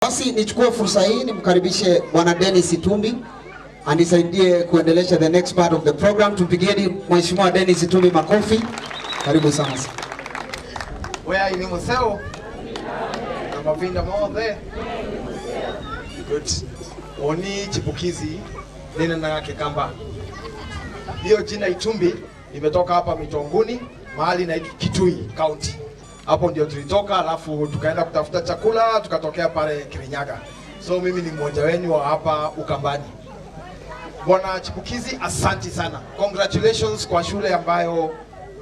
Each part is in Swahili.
Basi nichukue fursa hii nimkaribishe Bwana Dennis Itumbi anisaidie kuendelesha the next part of the program. Tumpigieni Mheshimiwa Dennis Itumbi makofi. Karibu sana. Where ni museo? Na mavinda mothe. Good. Oni Chipukeezy nina na yake Kamba. Hiyo jina Itumbi imetoka hapa Mitonguni, mahali na Kitui County. Hapo ndio tulitoka, alafu tukaenda kutafuta chakula, tukatokea pale Kirinyaga. So mimi ni mmoja wenu wa hapa Ukambani. Bwana Chipukeezy, asante sana. Congratulations kwa shule ambayo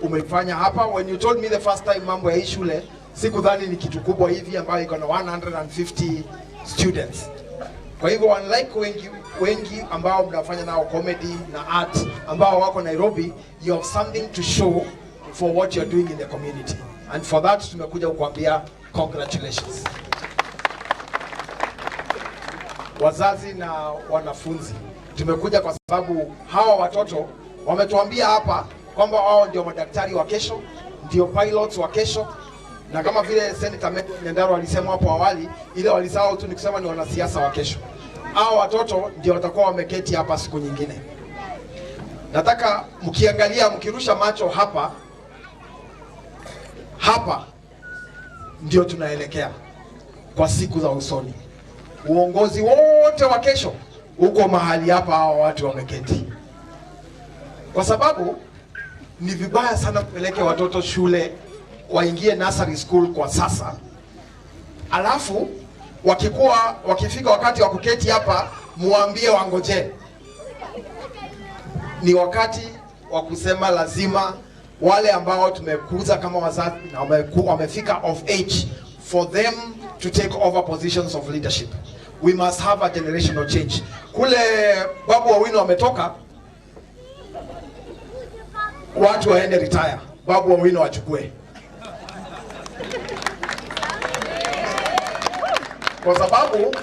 umefanya hapa. When you told me the first time mambo ya hii shule, sikudhani ni kitu kubwa hivi ambayo iko na 150 students. Kwa hivyo unlike wengi ambao mnafanya nao comedy na art ambao wako Nairobi, you have something to show for what you're doing in the community. And for that tumekuja kukuambia congratulations. Wazazi na wanafunzi, tumekuja kwa sababu hawa watoto wametuambia hapa kwamba wao ndio madaktari wa kesho, ndio pilots wa kesho, na kama vile Senator Nyandaro alisema hapo awali, ile walisahau tu ni kusema ni wanasiasa wa kesho. Hao watoto ndio watakuwa wameketi hapa siku nyingine. Nataka mkiangalia, mkirusha macho hapa ndio tunaelekea kwa siku za usoni. Uongozi wote wa kesho uko mahali hapa hao watu wameketi. Kwa sababu ni vibaya sana kupeleke watoto shule waingie nursery school kwa sasa, alafu wakifika wakati wa kuketi hapa muambie wangoje. Ni wakati wa kusema lazima wale ambao tumekuza kama wazazi na wamefika of age, for them to take over positions of leadership. We must have a generational change. Kule Babu Owino wametoka, watu waende retire, Babu Owino wachukue. Kwa sababu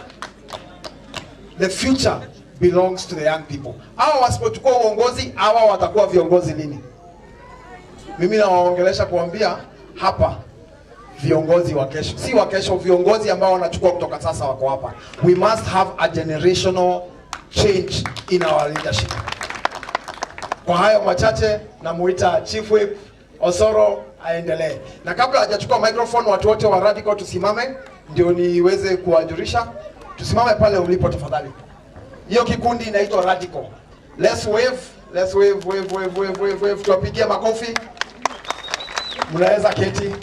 the future belongs to the young people. Hawa wasipochukua uongozi, hawa watakuwa viongozi lini? Mimi nawaongelesha kuambia hapa viongozi wa kesho, si wa kesho, viongozi ambao wanachukua kutoka sasa wako hapa. We must have a generational change in our leadership. Kwa hayo machache namuita Chief Whip Osoro aendelee. Na kabla hajachukua microphone, watu wote wa Radical tusimame ndio niweze kuwajulisha. Tusimame pale ulipo tafadhali. Hiyo kikundi inaitwa Radical. Let's wave, let's wave. Tuwapigie makofi. Mnaweza keti.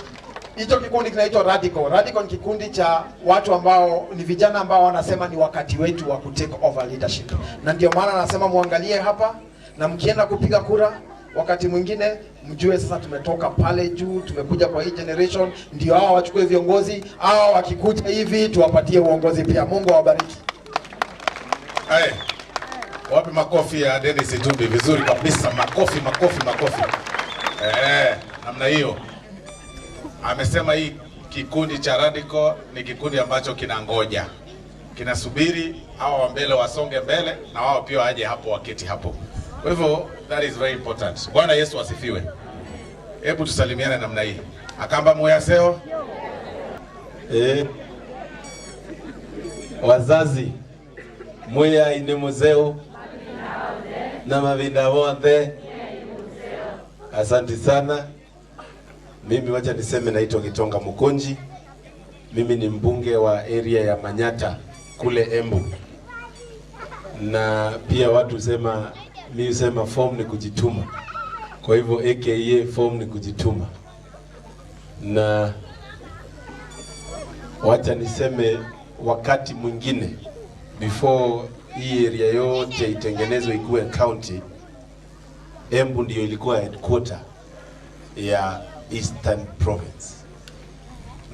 Hicho kikundi kinaitwa Radical. Radical ni kikundi cha watu ambao ni vijana ambao wanasema ni wakati wetu wa kutake over leadership. Na ndio maana nasema muangalie hapa, na mkienda kupiga kura wakati mwingine mjue sasa tumetoka pale juu, tumekuja kwa hii generation, ndio hao wachukue viongozi, hao wakikuja hivi tuwapatie uongozi pia. Mungu awabariki. Hai. Wapi makofi ya Dennis Itumbi? Vizuri kabisa, makofi. Namna hiyo. Amesema hii kikundi cha Radical ni kikundi ambacho kinangoja, kinasubiri hao wa mbele wasonge mbele na wao pia waje hapo waketi hapo. Kwa hivyo that is very important. Bwana Yesu asifiwe. Hebu tusalimiane namna hii. Akamba moyaseo. Wazazi moya ine muzeo na mavinda wote. Asante sana. Mimi wacha niseme naitwa Gitonga Mukonji. Mimi ni mbunge wa area ya Manyata kule Embu. Na pia watu mimi sema form ni kujituma. Kwa hivyo AKA form ni kujituma. Na wacha niseme wakati mwingine before hii area yote itengenezwe ikuwe county, Embu ndio ilikuwa headquarter ya Eastern Province.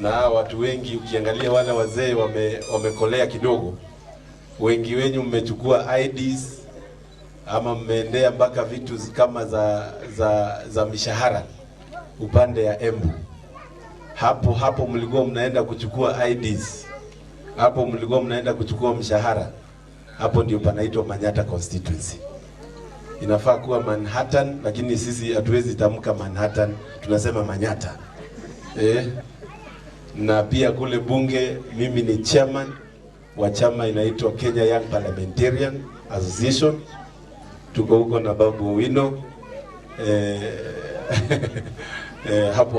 Na watu wengi ukiangalia wale wazee wamekolea kidogo. Wengi wenyu mmechukua IDs ama mmeendea mpaka vitu kama za mishahara upande ya Embu. Hapo mlikuwa mnaenda kuchukua IDs. Hapo mlikuwa mnaenda kuchukua mshahara. Hapo ndio panaitwa Manyata constituency. Inafaa kuwa Manhattan, lakini sisi hatuwezi tamka Manhattan, tunasema Manyata. Na pia kule bunge mimi ni chairman wa chama inaitwa Kenya Young Parliamentarian Association. Tuko huko na Babu Wino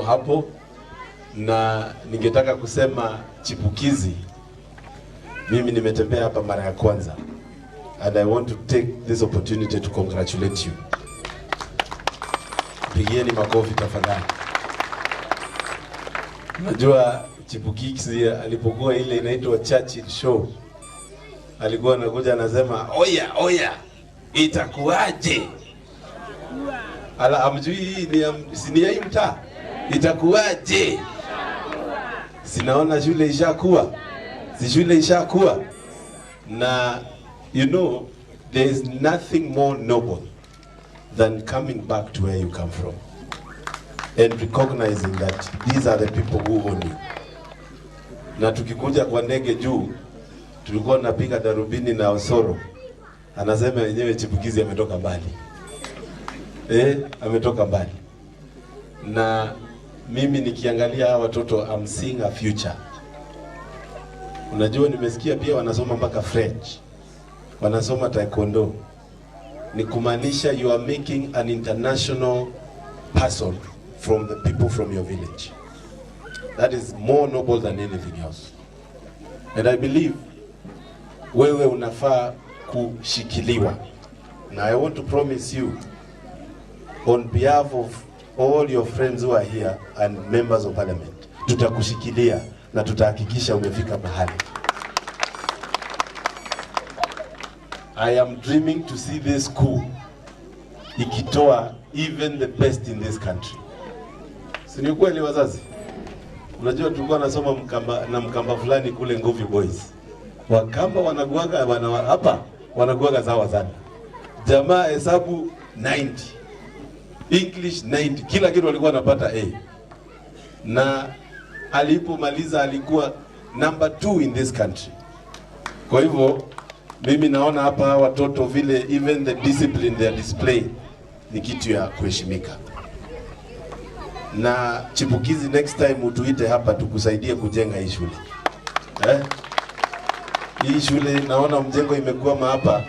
hapo na ningetaka kusema Chipukeezy, mimi nimetembea hapa mara ya kwanza, and I want to take this opportunity to congratulate you. Pigieni makofi tafadhali. Najua Chipukeezy alipokuwa ile inaitwa Churchill Show, alikuwa anakuja anasema oya itakuwaje? Ala, amjui hii ni sini ya mtaa. Itakuwaje? Sinaona shule ishakuwa. Si shule ishakuwa. Na you know, there is nothing more noble than coming back to where you come from and recognizing that these are the people who own you. Na tukikuja kwa ndege juu, tulikuwa napiga darubini na Osoro. Anasema yenyewe Chipukeezy ametoka mbali. Ametoka mbali. Na mimi nikiangalia hawa watoto, I'm seeing a future. Unajua nimesikia pia wanasoma mpaka French. Wanasoma taekwondo. Ni kumaanisha you are making an international person from the people from your village. That is more noble than anything else. And I believe wewe unafaa kushikiliwa. Now I want to promise you, on behalf of all your friends who are here and members of parliament, tutakushikilia na tutahakikisha umefika mahali. I am dreaming to see this school ikitoa even the best in this country. Si ni kweli wazazi? Unajua tulikuwa nasoma Mkamba fulani kule Nguvi Boys. Wakamba wanaguaga hapa wanaguaga sawa sana. Jamaa hesabu 90. English 90. Kila kitu walikuwa wanapata A. Na alipomaliza alikuwa number 2 in this country. Kwa hivyo mimi naona hapa watoto vile even the discipline they display ni kitu ya kuheshimika. Na Chipukeezy, next time utuite hapa tukusaidie kujenga hii shule. Hii shule naona mjengo imekuwa hapa.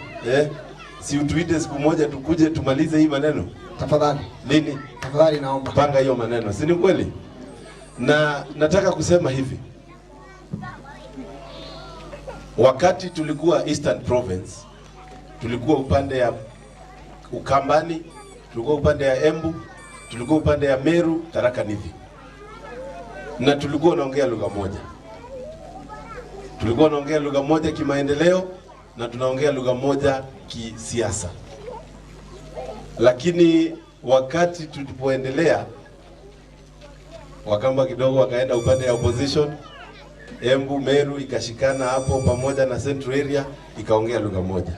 Si utuite siku moja tukuje tumalize hii maneno. Tafadhali. Lini? Tafadhali naomba. Panga hiyo maneno. Si ni kweli? Na nataka kusema hivi. Wakati tulikuwa Eastern Province, tulikuwa upande ya Ukambani, tulikuwa upande ya Embu, tulikuwa upande ya Meru, Tharaka Nithi. Na tulikuwa naongea lugha moja. Tulikuwa naongea lugha moja kimaendeleo na tunaongea lugha moja kisiasa. Lakini wakati tulipoendelea, Wakamba kidogo wakaenda upande ya opposition, Embu, Meru ikashikana hapo pamoja na Central Area ikaongea lugha moja.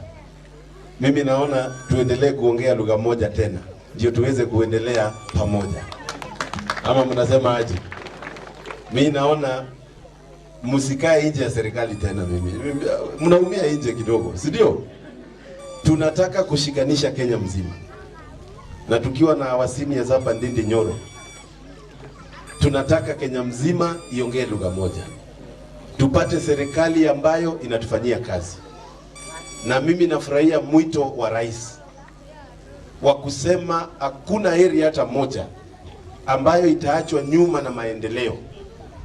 Mimi naona tuendelee kuongea lugha moja tena ndio tuweze kuendelea pamoja. Ama mnasema aje? Mimi naona msikae nje ya serikali tena mimi. Mnaumia nje kidogo, si ndio? Tunataka kushikanisha Kenya mzima. Na tukiwa na wasimi ya hapa Ndindi Nyoro, tunataka Kenya mzima iongee lugha moja. Tupate serikali ambayo inatufanyia kazi. Na mimi nafurahia mwito wa rais wa kusema hakuna area hata moja ambayo itaachwa nyuma na maendeleo.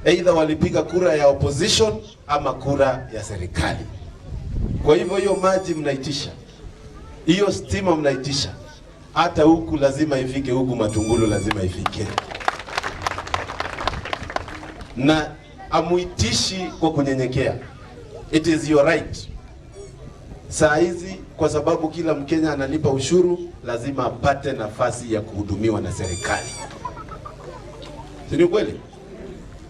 Either walipiga kura ya opposition ama kura ya serikali. Kwa hivyo hiyo maji mnaitisha, hiyo stima mnaitisha, hata huku lazima ifike, huku Matungulu lazima ifike. Na amuitishi kwa kunyenyekea. It is your right. Saa hizi kwa sababu kila Mkenya analipa ushuru, lazima apate nafasi ya kuhudumiwa na serikali. Si ni kweli?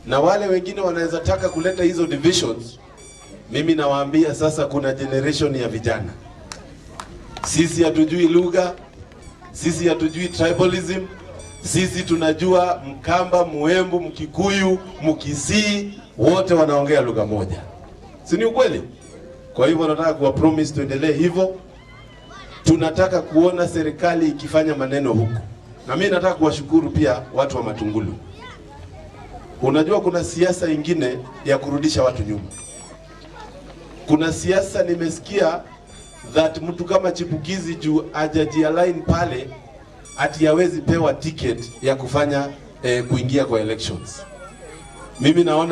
Na wale wengine wanaweza taka kuleta hizo divisions. Mimi nawaambia sasa kuna generation ya vijana. Sisi hatujui lugha, sisi hatujui tribalism, sisi tunajua Mkamba, Muembu, Mkikuyu, Mkisii, wote wanaongea lugha moja. Si ni ukweli? Kwa hivyo nataka kuwa promise tuendelee hivyo. Tunataka kuona serikali ikifanya maneno huku. Na mimi nataka kuwashukuru pia watu wa Matungulu. Unajua kuna siasa ingine ya kurudisha watu nyuma. Kuna siasa nimesikia that mtu kama Chipukeezy juu hajajialign pale ati hawezi pewa ticket ya kufanya kuingia kwa elections. Mimi naona